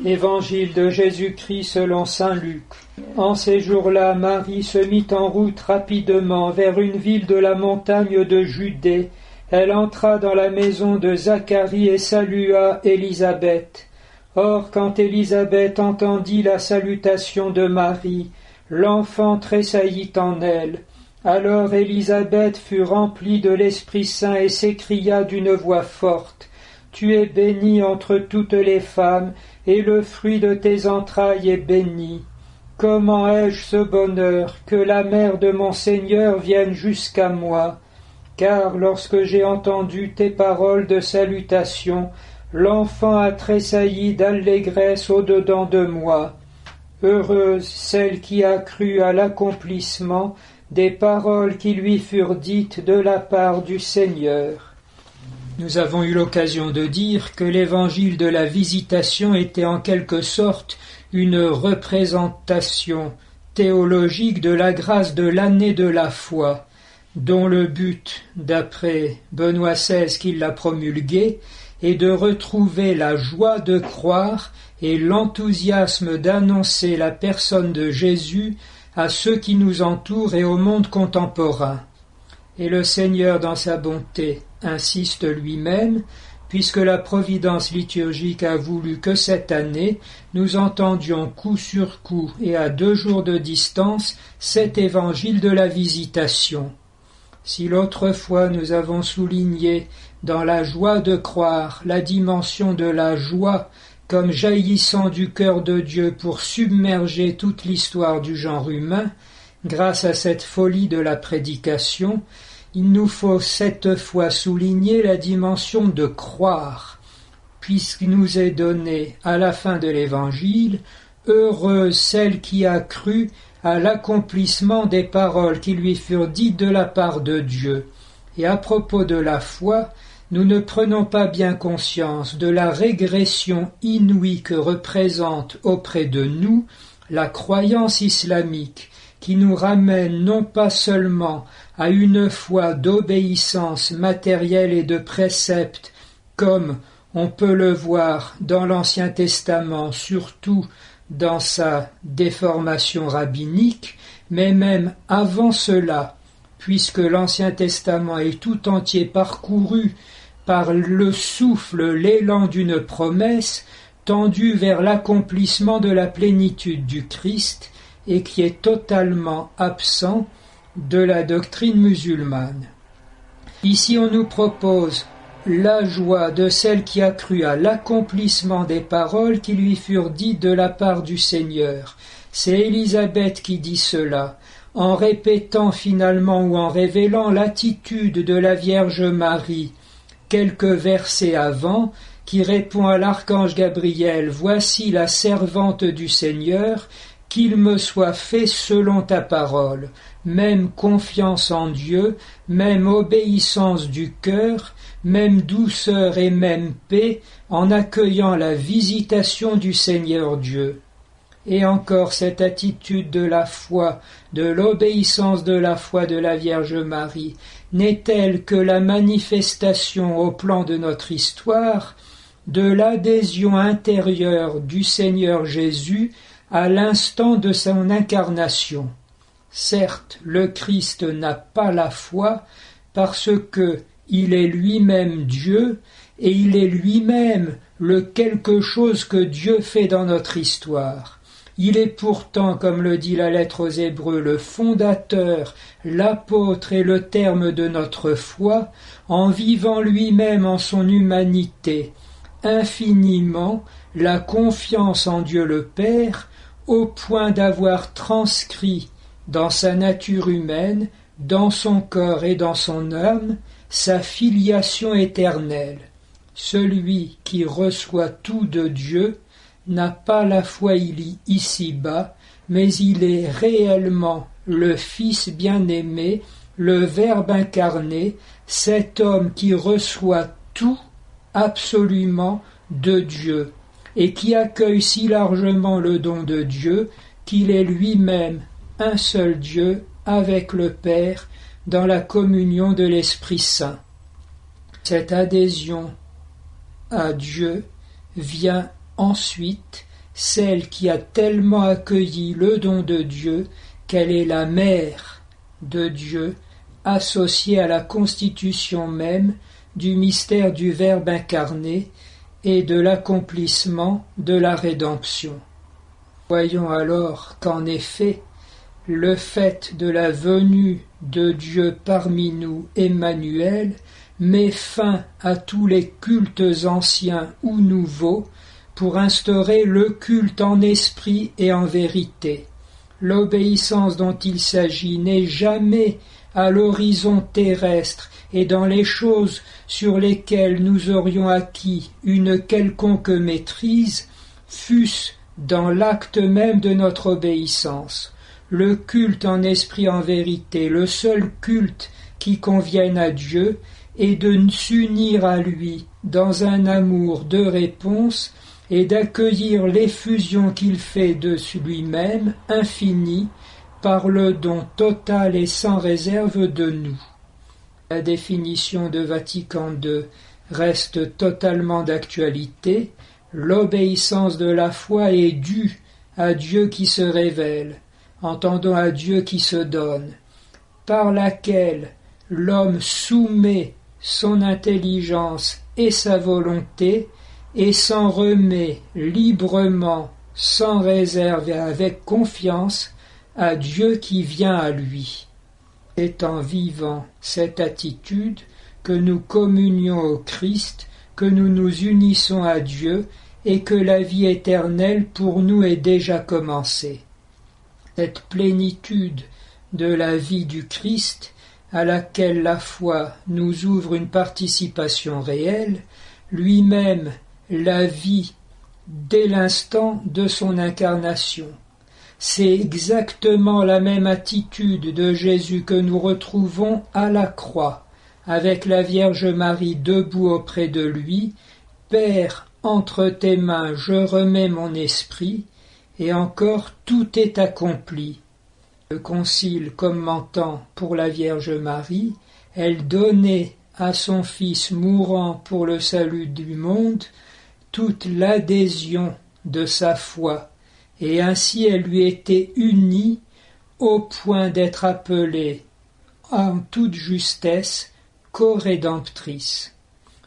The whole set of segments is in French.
Évangile de Jésus-Christ selon saint Luc. En ces jours-là, Marie se mit en route rapidement vers une ville de la montagne de Judée. Elle entra dans la maison de Zacharie et salua Élisabeth. Or, quand Élisabeth entendit la salutation de Marie, l'enfant tressaillit en elle. Alors Élisabeth fut remplie de l'Esprit Saint et s'écria d'une voix forte: « Tu es bénie entre toutes les femmes, et le fruit de tes entrailles est béni. Comment ai-je ce bonheur que la mère de mon Seigneur vienne jusqu'à moi? Car lorsque j'ai entendu tes paroles de salutation, l'enfant a tressailli d'allégresse au-dedans de moi. Heureuse celle qui a cru à l'accomplissement des paroles qui lui furent dites de la part du Seigneur. » Nous avons eu l'occasion de dire que l'évangile de la Visitation était en quelque sorte une représentation théologique de la grâce de l'année de la foi, dont le but, d'après Benoît XVI qui l'a promulgué, est de retrouver la joie de croire et l'enthousiasme d'annoncer la personne de Jésus à ceux qui nous entourent et au monde contemporain. Et le Seigneur, dans sa bonté, insiste lui-même, puisque la providence liturgique a voulu que cette année, nous entendions coup sur coup et à 2 jours de distance cet évangile de la Visitation. Si l'autre fois nous avons souligné dans la joie de croire la dimension de la joie comme jaillissant du cœur de Dieu pour submerger toute l'histoire du genre humain, grâce à cette folie de la prédication, il nous faut cette fois souligner la dimension de croire, puisqu'il nous est donné à la fin de l'Évangile « Heureuse celle qui a cru à l'accomplissement des paroles qui lui furent dites de la part de Dieu. » Et à propos de la foi, nous ne prenons pas bien conscience de la régression inouïe que représente auprès de nous la croyance islamique, qui nous ramène non pas seulement à une foi d'obéissance matérielle et de préceptes, comme on peut le voir dans l'Ancien Testament, surtout dans sa déformation rabbinique, mais même avant cela, puisque l'Ancien Testament est tout entier parcouru par le souffle, l'élan d'une promesse tendue vers l'accomplissement de la plénitude du Christ et qui est totalement absent de la doctrine musulmane. Ici on nous propose la joie de celle qui a cru à l'accomplissement des paroles qui lui furent dites de la part du Seigneur. C'est Élisabeth qui dit cela, en répétant finalement ou en révélant l'attitude de la Vierge Marie, quelques versets avant, qui répond à l'archange Gabriel « Voici la servante du Seigneur, qu'il me soit fait selon ta parole. » Même confiance en Dieu, même obéissance du cœur, même douceur et même paix en accueillant la visitation du Seigneur Dieu. Et encore cette attitude de la foi, de l'obéissance de la foi de la Vierge Marie, n'est-elle que la manifestation au plan de notre histoire de l'adhésion intérieure du Seigneur Jésus à l'instant de son incarnation. Certes, le Christ n'a pas la foi parce que il est lui-même Dieu et il est lui-même le quelque chose que Dieu fait dans notre histoire. Il est pourtant, comme le dit la lettre aux Hébreux, le fondateur, l'apôtre et le terme de notre foi, en vivant lui-même en son humanité, infiniment la confiance en Dieu le Père, au point d'avoir transcrit dans sa nature humaine, dans son corps et dans son âme, sa filiation éternelle. Celui qui reçoit tout de Dieu n'a pas la foi ici-bas, mais il est réellement le Fils bien-aimé, le Verbe incarné, cet homme qui reçoit tout absolument de Dieu, et qui accueille si largement le don de Dieu qu'il est lui-même un seul Dieu avec le Père dans la communion de l'Esprit Saint. Cette adhésion à Dieu vient ensuite celle qui a tellement accueilli le don de Dieu qu'elle est la mère de Dieu, associée à la constitution même du mystère du Verbe incarné et de l'accomplissement de la rédemption. Voyons alors qu'en effet, le fait de la venue de Dieu parmi nous, Emmanuel, met fin à tous les cultes anciens ou nouveaux pour instaurer le culte en esprit et en vérité. L'obéissance dont il s'agit n'est jamais à l'horizon terrestre et dans les choses sur lesquelles nous aurions acquis une quelconque maîtrise, fût-ce dans l'acte même de notre obéissance. Le culte en esprit en vérité, le seul culte qui convienne à Dieu, est de s'unir à lui dans un amour de réponse et d'accueillir l'effusion qu'il fait de lui-même, infini, par le don total et sans réserve de nous. La définition de Vatican II reste totalement d'actualité. L'obéissance de la foi est due à Dieu qui se révèle, entendons à Dieu qui se donne, par laquelle l'homme soumet son intelligence et sa volonté et s'en remet librement, sans réserve et avec confiance à Dieu qui vient à lui. C'est en vivant cette attitude que nous communions au Christ, que nous nous unissons à Dieu et que la vie éternelle pour nous est déjà commencée. Cette plénitude de la vie du Christ, à laquelle la foi nous ouvre une participation réelle, lui-même la vit dès l'instant de son incarnation. C'est exactement la même attitude de Jésus que nous retrouvons à la croix, avec la Vierge Marie debout auprès de lui. « Père, entre tes mains je remets mon esprit », et encore tout est accompli. Le Concile commentant pour la Vierge Marie, elle donnait à son Fils mourant pour le salut du monde toute l'adhésion de sa foi, et ainsi elle lui était unie au point d'être appelée en toute justesse co-rédemptrice.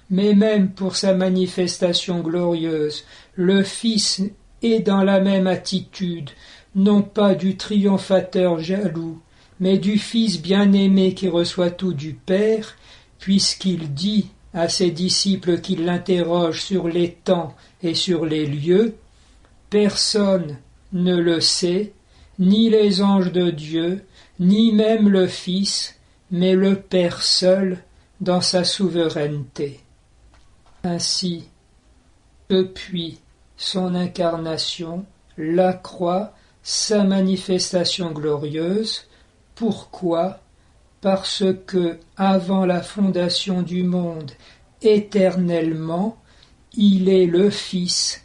Mais même pour sa manifestation glorieuse, le Fils est dans la même attitude, non pas du triomphateur jaloux, mais du Fils bien-aimé qui reçoit tout du Père, puisqu'il dit à ses disciples qui l'interrogent sur les temps et sur les lieux, « Personne ne le sait, ni les anges de Dieu, ni même le Fils, mais le Père seul dans sa souveraineté. » Ainsi, depuis son incarnation, la croix, sa manifestation glorieuse. Pourquoi ? Parce que, avant la fondation du monde, éternellement, il est le Fils,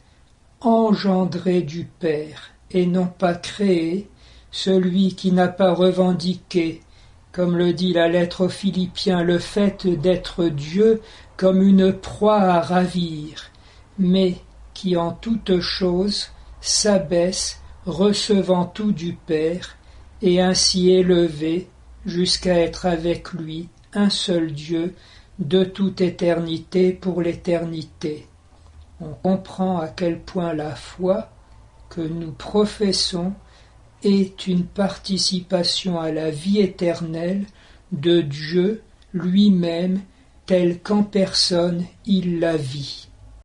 engendré du Père, et non pas créé, celui qui n'a pas revendiqué, comme le dit la lettre aux Philippiens, le fait d'être Dieu comme une proie à ravir, mais qui en toute chose s'abaisse, recevant tout du Père, et ainsi élevé jusqu'à être avec lui un seul Dieu de toute éternité pour l'éternité. On comprend à quel point la foi que nous professons est une participation à la vie éternelle de Dieu lui-même tel qu'en personne il la vit.